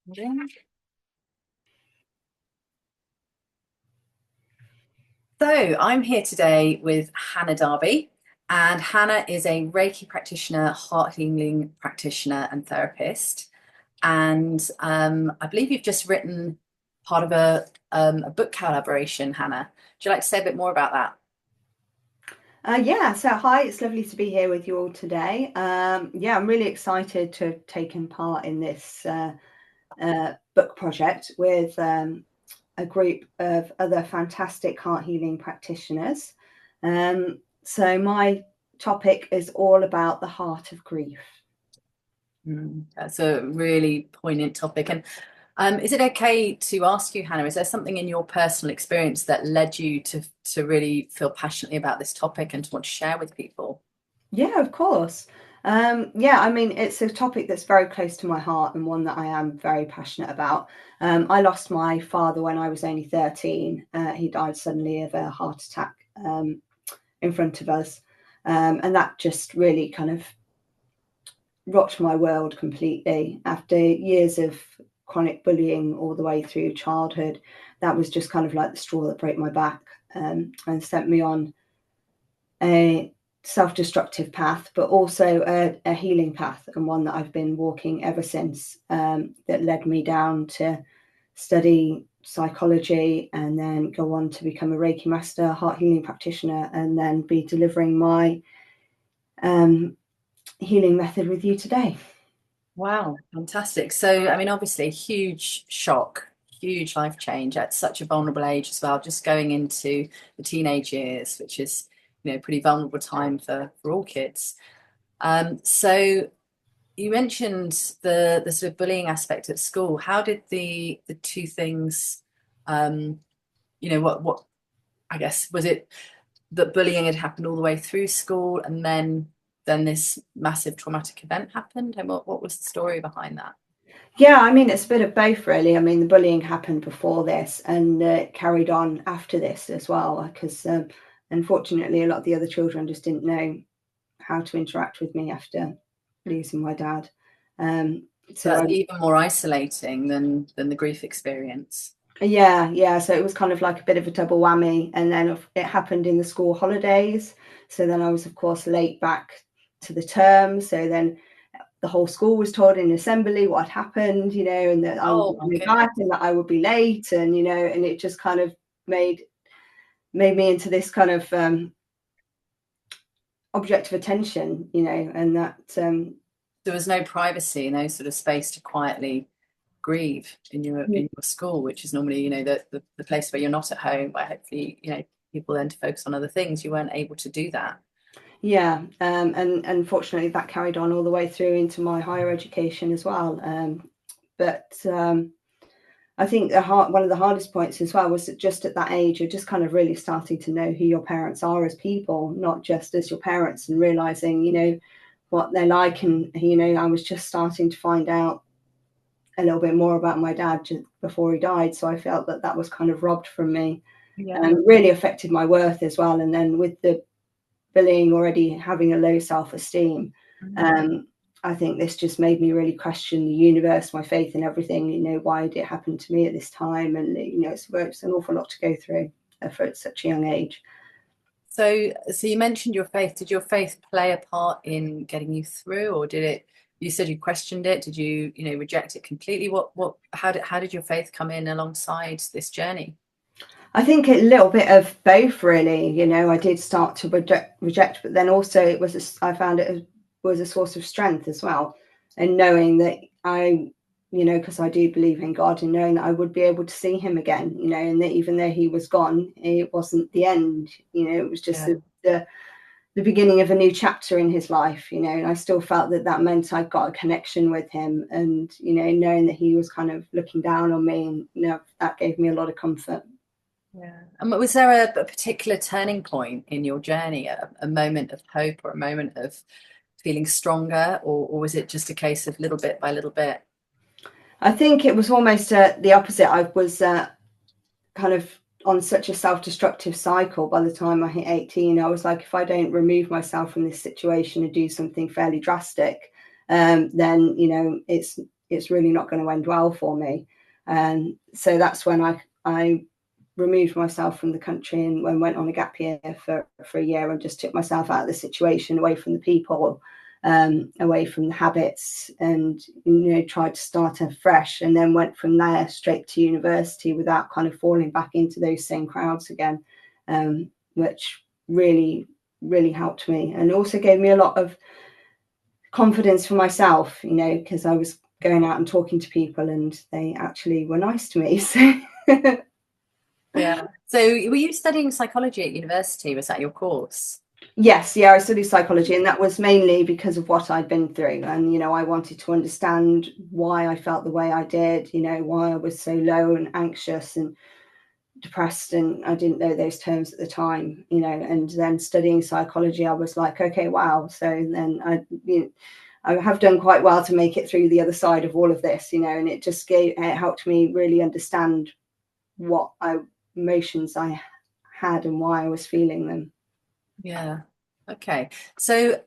So I'm here today with Hannah Darby, and Hannah is a Reiki practitioner, heart healing practitioner, and therapist. And I believe you've just written part of a book collaboration, Hannah. Would you like to say a bit more about that? Yeah, so hi, it's lovely to be here with you all today. Yeah, I'm really excited to have taken part in this book project with a group of other fantastic heart healing practitioners. So my topic is all about the heart of grief. That's a really poignant topic. And is it okay to ask you, Hannah, is there something in your personal experience that led you to really feel passionately about this topic and to want to share with people? Yeah, of course. Yeah, I mean, it's a topic that's very close to my heart and one that I am very passionate about. I lost my father when I was only 13. He died suddenly of a heart attack in front of us. And that just really kind of rocked my world completely. After years of chronic bullying all the way through childhood, that was just kind of like the straw that broke my back, and sent me on a self-destructive path, but also a healing path, and one that I've been walking ever since, that led me down to study psychology and then go on to become a Reiki master, heart healing practitioner, and then be delivering my healing method with you today. Wow, fantastic. So, I mean, obviously, huge shock, huge life change at such a vulnerable age as well, just going into the teenage years, which is, pretty vulnerable time for all kids. So you mentioned the sort of bullying aspect at school. How did the two things, um, what I guess was it that bullying had happened all the way through school, and then this massive traumatic event happened, and what was the story behind that? Yeah, I mean, it's a bit of both, really. I mean, the bullying happened before this and carried on after this as well, because unfortunately, a lot of the other children just didn't know how to interact with me after losing my dad. Um, So so I that's even more isolating than the grief experience. Yeah. So it was kind of like a bit of a double whammy. And then it happened in the school holidays. So then I was, of course, late back to the term. So then the whole school was told in assembly what had happened, and that I would Oh be my coming goodness. back and that I would be late. And, and it just kind of made me into this kind of object of attention, and that There was no privacy, no sort of space to quietly grieve in your school, which is normally, the place where you're not at home, where hopefully, people then to focus on other things. You weren't able to do that. yeah, and unfortunately that carried on all the way through into my higher education as well. But I think one of the hardest points as well was that just at that age, you're just kind of really starting to know who your parents are as people, not just as your parents, and realizing, what they're like. And, I was just starting to find out a little bit more about my dad just before he died. So I felt that that was kind of robbed from me, Yeah. and really affected my worth as well. And then with the bullying, already having a low self-esteem, Mm. um, I think this just made me really question the universe, my faith in everything. Why did it happen to me at this time? And it's an awful lot to go through for such a young age. So you mentioned your faith. Did your faith play a part in getting you through, or did it? You said you questioned it. Did you, reject it completely? How did your faith come in alongside this journey? I think a little bit of both, really. I did start to reject, but then also I found it was a source of strength as well, and knowing that because I do believe in God, and knowing that I would be able to see Him again, and that even though He was gone, it wasn't the end. It was just Yeah. the beginning of a new chapter in His life. And I still felt that that meant I got a connection with Him, and knowing that He was kind of looking down on me, and that gave me a lot of comfort. Yeah. And was there a particular turning point in your journey, a moment of hope or a moment of feeling stronger, or was it just a case of little bit by little bit? I think it was almost the opposite. I was kind of on such a self-destructive cycle by the time I hit 18. I was like, if I don't remove myself from this situation and do something fairly drastic, then it's it's really not going to end well for me. And so that's when I removed myself from the country and went on a gap year for a year, and just took myself out of the situation, away from the people, away from the habits, and tried to start afresh, and then went from there straight to university without kind of falling back into those same crowds again, which really helped me, and also gave me a lot of confidence for myself, because I was going out and talking to people and they actually were nice to me. So Yeah. So were you studying psychology at university? Was that your course? Yes, yeah, I studied psychology, and that was mainly because of what I'd been through. And, I wanted to understand why I felt the way I did, why I was so low and anxious and depressed. And I didn't know those terms at the time, and then studying psychology, I was like, okay, wow. So then I have done quite well to make it through the other side of all of this, and it just it helped me really understand what emotions I had and why I was feeling them. Yeah. Okay. So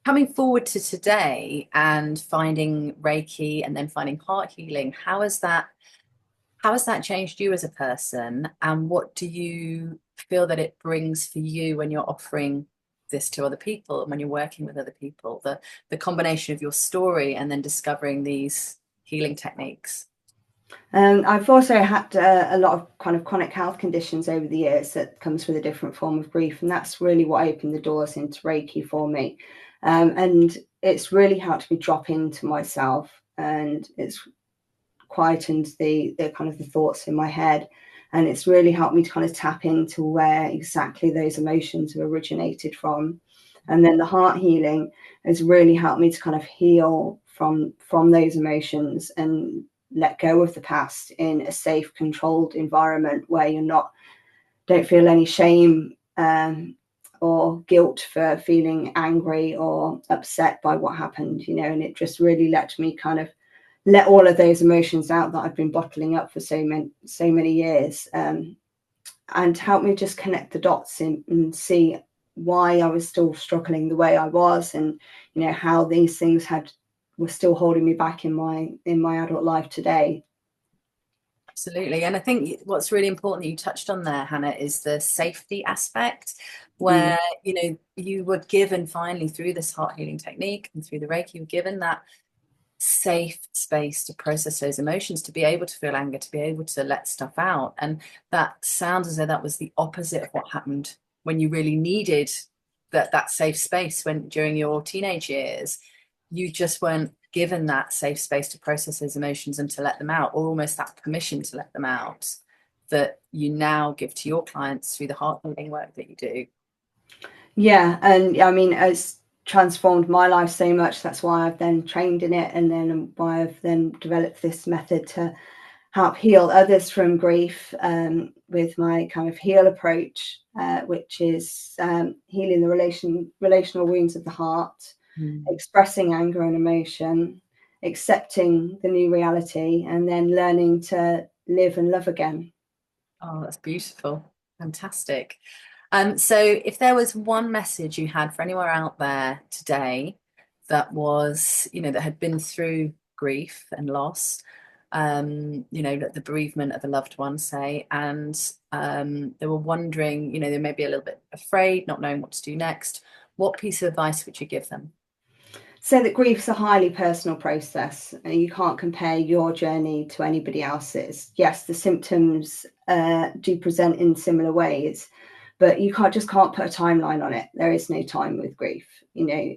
coming forward to today and finding Reiki and then finding heart healing, how has that changed you as a person? And what do you feel that it brings for you when you're offering this to other people and when you're working with other people? The combination of your story and then discovering these healing techniques. I've also had a lot of kind of chronic health conditions over the years that comes with a different form of grief, and that's really what opened the doors into Reiki for me. And it's really helped me drop into myself, and it's quietened the kind of the thoughts in my head, and it's really helped me to kind of tap into where exactly those emotions have originated from. And then the heart healing has really helped me to kind of heal from those emotions and let go of the past in a safe, controlled environment where don't feel any shame or guilt for feeling angry or upset by what happened, and it just really let me kind of let all of those emotions out that I've been bottling up for so many years, and help me just connect the dots and see why I was still struggling the way I was, and how these things were still holding me back in my adult life today. Absolutely. And I think what's really important that you touched on there, Hannah, is the safety aspect, Mm. where, you were given finally through this heart healing technique and through the Reiki, you were given that safe space to process those emotions, to be able to feel anger, to be able to let stuff out. And that sounds as though that was the opposite of what happened when you really needed that safe space when during your teenage years. You just weren't given that safe space to process those emotions and to let them out, or almost that permission to let them out, that you now give to your clients through the heart healing work that you do. Yeah, and I mean, it's transformed my life so much. That's why I've then trained in it, and then why I've then developed this method to help heal others from grief, with my kind of heal approach, which is healing the relational wounds of the heart, expressing anger and emotion, accepting the new reality, and then learning to live and love again. Oh, that's beautiful. Fantastic. So if there was one message you had for anywhere out there today that was, that had been through grief and loss, the bereavement of a loved one, say, and they were wondering, they may be a little bit afraid, not knowing what to do next, what piece of advice would you give them? So that grief's a highly personal process. You can't compare your journey to anybody else's. Yes, the symptoms do present in similar ways, but you can't put a timeline on it. There is no time with grief,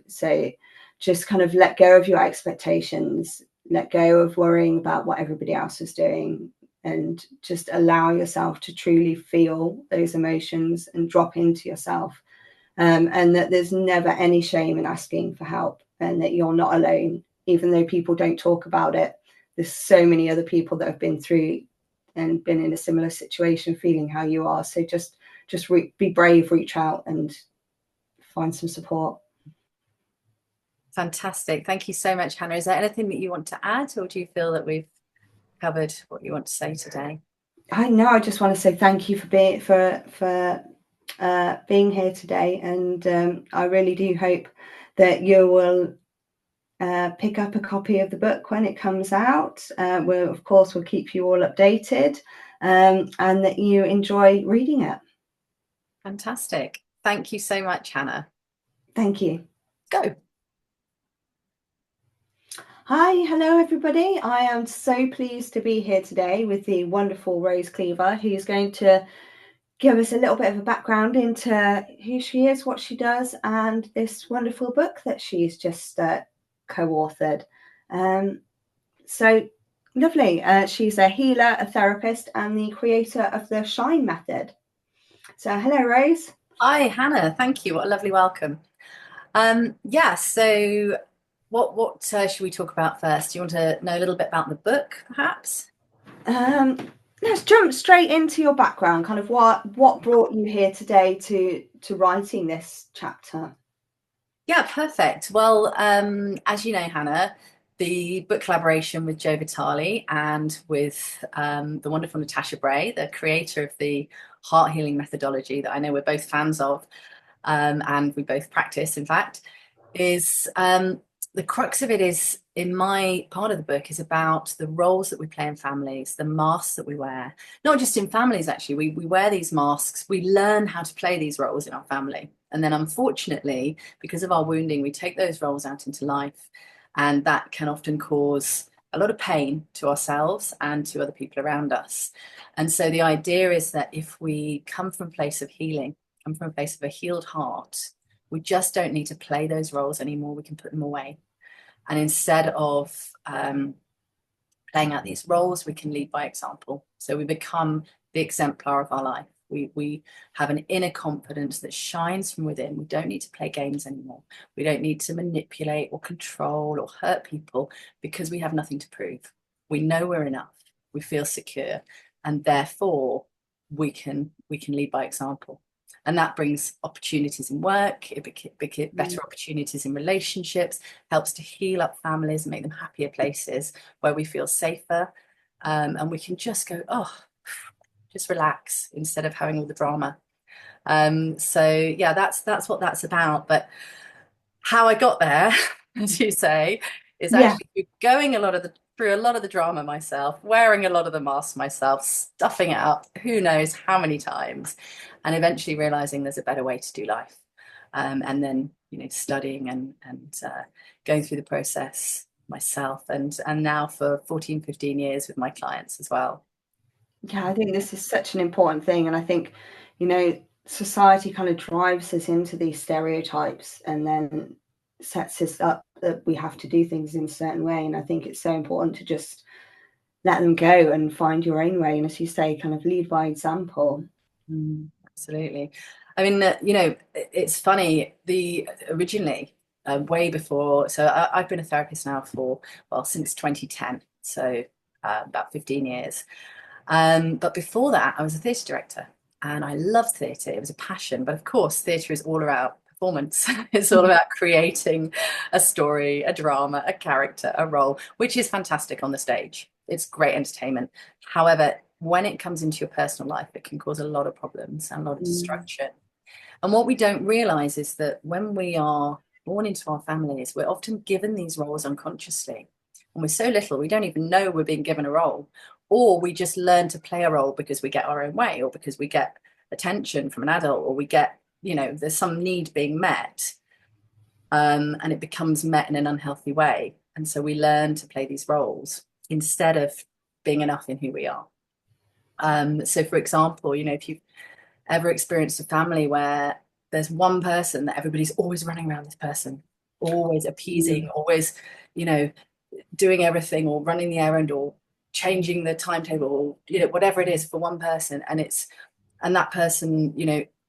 So just kind of let go of your expectations, let go of worrying about what everybody else is doing, and just allow yourself to truly feel those emotions and drop into yourself. And that there's never any shame in asking for help, and that you're not alone, even though people don't talk about it. There's so many other people that have been through and been in a similar situation feeling how you are. So just be brave, reach out and find some support. Fantastic. Thank you so much, Hannah. Is there anything that you want to add, or do you feel that we've covered what you want to say today? I know, I just want to say thank you for being here today, and I really do hope that you will pick up a copy of the book when it comes out. Of course, we'll keep you all updated, and that you enjoy reading it. Fantastic. Thank you so much, Hannah. Thank you. Go. Hi, hello everybody. I am so pleased to be here today with the wonderful Rose Cleaver, who's going to give us a little bit of a background into who she is, what she does, and this wonderful book that she's just co-authored. So lovely. She's a healer, a therapist, and the creator of the Shine method. So hello, Rose. Hi, Hannah. Thank you. What a lovely welcome. Yeah, so what should we talk about first? Do you want to know a little bit about the book, perhaps? Let's jump straight into your background. Kind of what brought you here today to writing this chapter? Yeah, perfect. Well, as you know, Hannah, the book collaboration with Joe Vitale and with the wonderful Natasha Bray, the creator of the HeartHealing methodology that I know we're both fans of, and we both practice, in fact, is the crux of it is, in my part of the book, is about the roles that we play in families, the masks that we wear. Not just in families, actually. We wear these masks. We learn how to play these roles in our family. And then unfortunately, because of our wounding, we take those roles out into life. And that can often cause a lot of pain to ourselves and to other people around us. And so the idea is that if we come from a place of healing, come from a place of a healed heart, we just don't need to play those roles anymore. We can put them away. And instead of playing out these roles, we can lead by example. So we become the exemplar of our life. We have an inner confidence that shines from within. We don't need to play games anymore. We don't need to manipulate or control or hurt people because we have nothing to prove. We know we're enough. We feel secure, and therefore we can lead by example. And that brings opportunities in work, better opportunities in relationships, helps to heal up families and make them happier places where we feel safer. And we can just go, oh, just relax instead of having all the drama. So yeah, that's what that's about. But how I got there, as you say, is Yeah. actually going through a lot of the drama myself, wearing a lot of the masks myself, stuffing it up, who knows how many times, and eventually realizing there's a better way to do life. And then, studying and going through the process myself, and now for 14, 15 years with my clients as well. Yeah, I think this is such an important thing. And I think, society kind of drives us into these stereotypes and then sets us up that we have to do things in a certain way. And I think it's so important to just let them go and find your own way. And as you say, kind of lead by example. Absolutely. I mean, it's funny, originally, way before, so I've been a therapist now since 2010, so about 15 years. But before that, I was a theatre director and I loved theatre. It was a passion. But of course, theatre is all about performance. It's all about creating a story, a drama, a character, a role, which is fantastic on the stage. It's great entertainment. However, when it comes into your personal life, it can cause a lot of problems and a lot of destruction. And what we don't realize is that when we are born into our families, we're often given these roles unconsciously. And we're so little, we don't even know we're being given a role. Or we just learn to play a role because we get our own way, or because we get attention from an adult, or we get, there's some need being met. And it becomes met in an unhealthy way. And so we learn to play these roles instead of being enough in who we are. So for example, if you've ever experienced a family where there's one person that everybody's always running around this person, always appeasing, always, doing everything, or running the errand, or changing the timetable, or whatever it is for one person, and that person,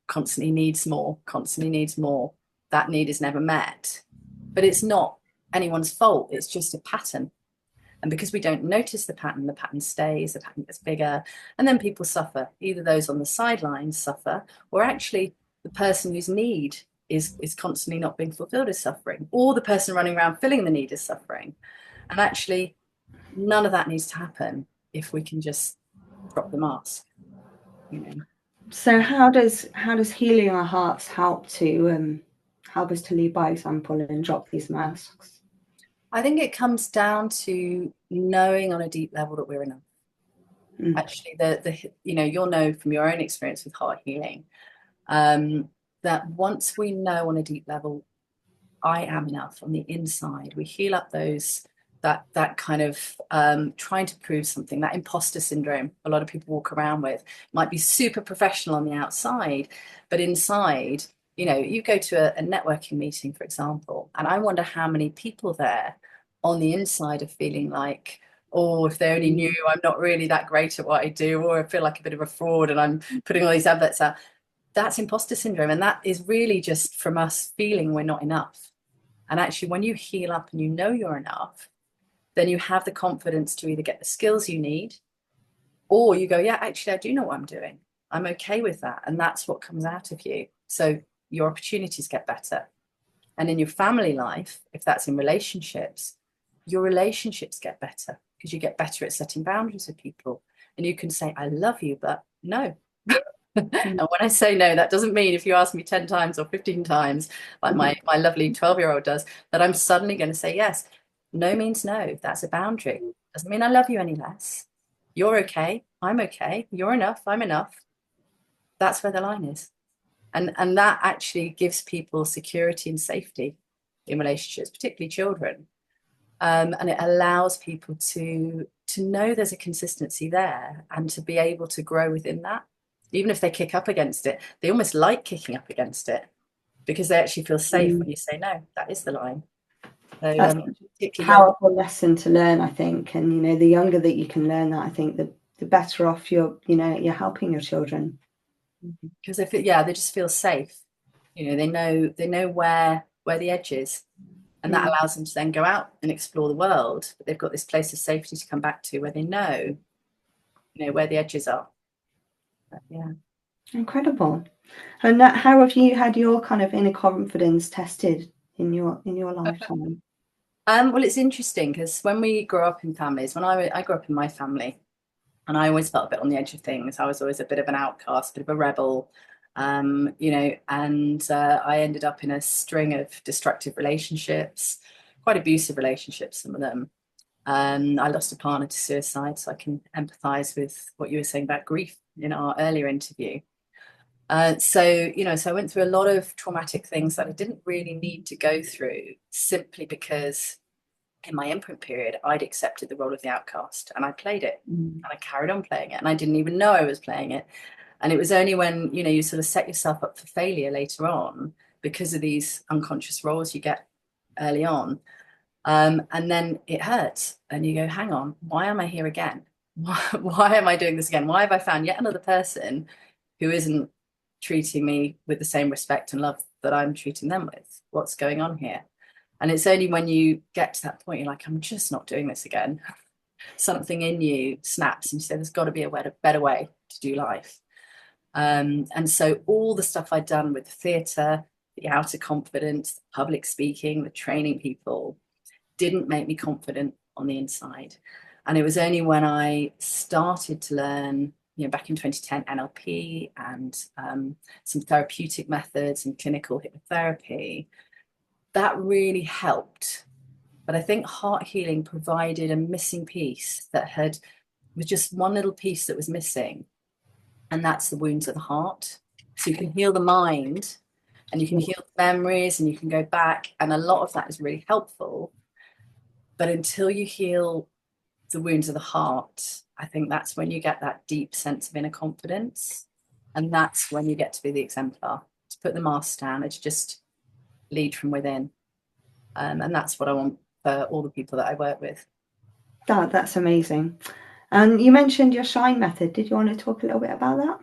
constantly needs more, that need is never met. But it's not anyone's fault, it's just a pattern. And because we don't notice the pattern stays, the pattern gets bigger, and then people suffer. Either those on the sidelines suffer, or actually the person whose need is constantly not being fulfilled is suffering, or the person running around filling the need is suffering. And actually, none of that needs to happen if we can just drop the mask. So how does healing our hearts help us to lead by example and drop these masks? I think it comes down to knowing on a deep level that we're enough. Mm. Actually, you'll know from your own experience with heart healing, um, that once we know on a deep level, I am enough on the inside, we heal up that kind of trying to prove something, that imposter syndrome a lot of people walk around with. Might be super professional on the outside, but inside, you go to a networking meeting, for example, and I wonder how many people there on the inside are feeling like, oh, if they only knew I'm not really that great at what I do, or I feel like a bit of a fraud and I'm putting all these adverts out. That's imposter syndrome. And that is really just from us feeling we're not enough. And actually, when you heal up and you know you're enough, then you have the confidence to either get the skills you need, or you go, yeah, actually, I do know what I'm doing. I'm okay with that. And that's what comes out of you. So your opportunities get better. And in your family life, if that's in relationships, your relationships get better because you get better at setting boundaries with people. And you can say, I love you, but no. And Mm. when I say no, that doesn't mean if you ask me 10 times or 15 times, like my lovely 12-year-old does, that I'm suddenly going to say yes. No means no. That's a boundary. Doesn't mean I love you any less. You're okay. I'm okay. You're enough. I'm enough. That's where the line is. And that actually gives people security and safety in relationships, particularly children. And it allows people to know there's a consistency there and to be able to grow within that. Even if they kick up against it, they almost like kicking up against it because they actually feel safe Mm. when you say no, that is the line. So That's a particularly young. powerful lesson to learn, I think. And the younger that you can learn that, I think the better off you're helping your children. Because they feel, yeah, they just feel safe. They know where the edge is. And that Mm. allows them to then go out and explore the world. But they've got this place of safety to come back to where they know, where the edges are. But, yeah. Incredible. And how have you had your kind of inner confidence tested in your lifetime? Well, it's interesting because when we grow up in families, when I grew up in my family, and I always felt a bit on the edge of things. I was always a bit of an outcast, a bit of a rebel, and I ended up in a string of destructive relationships, quite abusive relationships, some of them. I lost a partner to suicide, so I can empathize with what you were saying about grief in our earlier interview. So I went through a lot of traumatic things that I didn't really need to go through simply because in my imprint period, I'd accepted the role of the outcast and I played it Mm. and I carried on playing it and I didn't even know I was playing it. And it was only when, you sort of set yourself up for failure later on because of these unconscious roles you get early on. And then it hurts and you go, hang on, why am I here again? Why am I doing this again? Why have I found yet another person who isn't treating me with the same respect and love that I'm treating them with? What's going on here? And it's only when you get to that point, you're like, I'm just not doing this again. Something in you snaps and you say, there's got to be a better way to do life. And so all the stuff I'd done with the theatre, the outer confidence, the public speaking, the training people didn't make me confident on the inside. And it was only when I started to learn, back in 2010, NLP and some therapeutic methods and clinical hypnotherapy, that really helped. But I think heart healing provided a missing piece was just one little piece that was missing, and that's the wounds of the heart. So you can heal the mind and you can heal the memories and you can go back, and a lot of that is really helpful. But until you heal the wounds of the heart, I think that's when you get that deep sense of inner confidence. And that's when you get to be the exemplar, to put the mask down, and to just lead from within. And that's what I want for all the people that I work with. That's amazing. And you mentioned your shine method. Did you want to talk a little bit about that?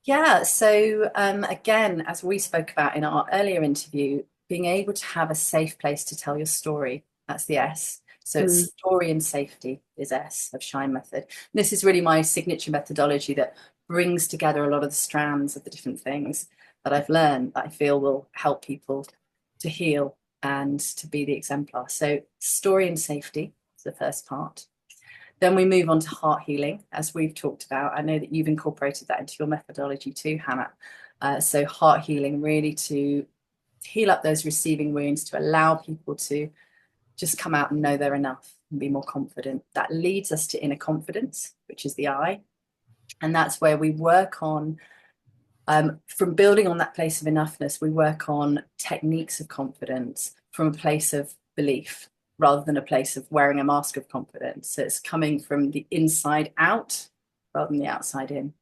Yeah. So again, as we spoke about in our earlier interview, being able to have a safe place to tell your story, that's the S. So it's story and safety is S of Shine Method. And this is really my signature methodology that brings together a lot of the strands of the different things that I've learned that I feel will help people to heal and to be the exemplar. So story and safety is the first part. Then we move on to heart healing, as we've talked about. I know that you've incorporated that into your methodology too, Hannah. So heart healing, really to heal up those receiving wounds, to allow people to just come out and know they're enough and be more confident. That leads us to inner confidence, which is the I. And that's where we work on, from building on that place of enoughness, we work on techniques of confidence from a place of belief rather than a place of wearing a mask of confidence. So it's coming from the inside out rather than the outside in.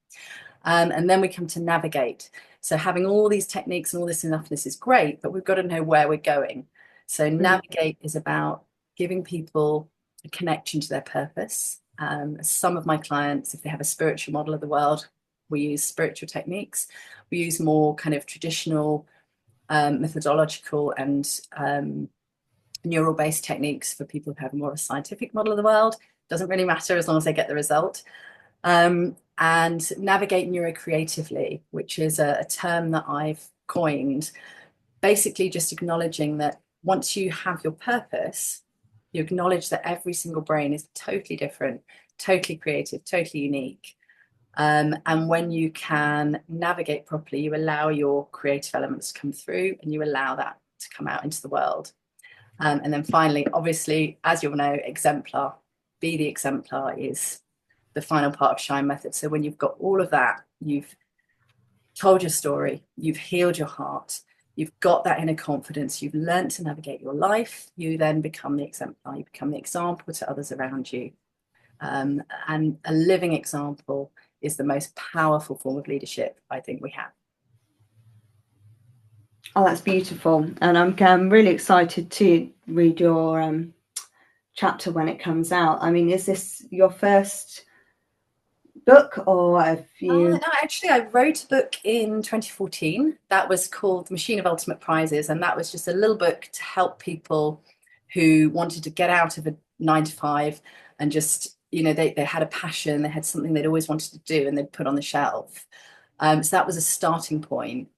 And then we come to navigate. So having all these techniques and all this enoughness is great, but we've got to know where we're going. So navigate is about giving people a connection to their purpose. Some of my clients, if they have a spiritual model of the world, we use spiritual techniques. We use more kind of traditional methodological and neural-based techniques for people who have more of a scientific model of the world. Doesn't really matter as long as they get the result. And navigate neurocreatively, which is a term that I've coined, basically just acknowledging that once you have your purpose, you acknowledge that every single brain is totally different, totally creative, totally unique. And when you can navigate properly, you allow your creative elements to come through and you allow that to come out into the world. And then finally, obviously, as you'll know, exemplar, be the exemplar is the final part of Shine Method. So when you've got all of that, you've told your story, you've healed your heart, you've got that inner confidence, you've learned to navigate your life, you then become the exemplar, you become the example to others around you. And a living example is the most powerful form of leadership I think we have. Oh, that's beautiful. And I'm really excited to read your chapter when it comes out. I mean, is this your first book, or have you? No, actually, I wrote a book in 2014 that was called The Machine of Ultimate Prizes. And that was just a little book to help people who wanted to get out of a 9 to 5 and just, you know, they had a passion, they had something they'd always wanted to do and they'd put on the shelf. So that was a starting point.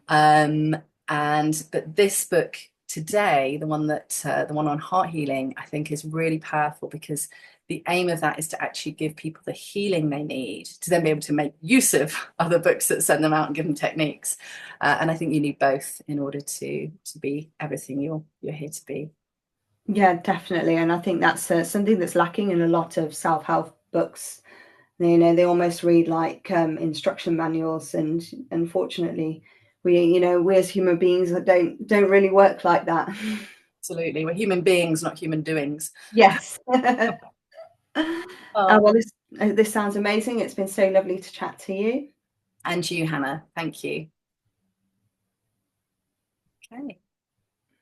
But this book today, the one on heart healing, I think is really powerful because the aim of that is to actually give people the healing they need to then be able to make use of other books that send them out and give them techniques. And I think you need both in order to be everything you're here to be. Yeah, definitely. And I think that's something that's lacking in a lot of self-help books. You know, they almost read like instruction manuals, and unfortunately, we as human beings don't really work like that. Absolutely, we're human beings, not human doings. Yes. Oh, Well, this sounds amazing. It's been so lovely to chat to you. and you, Hannah. Thank you. Okay.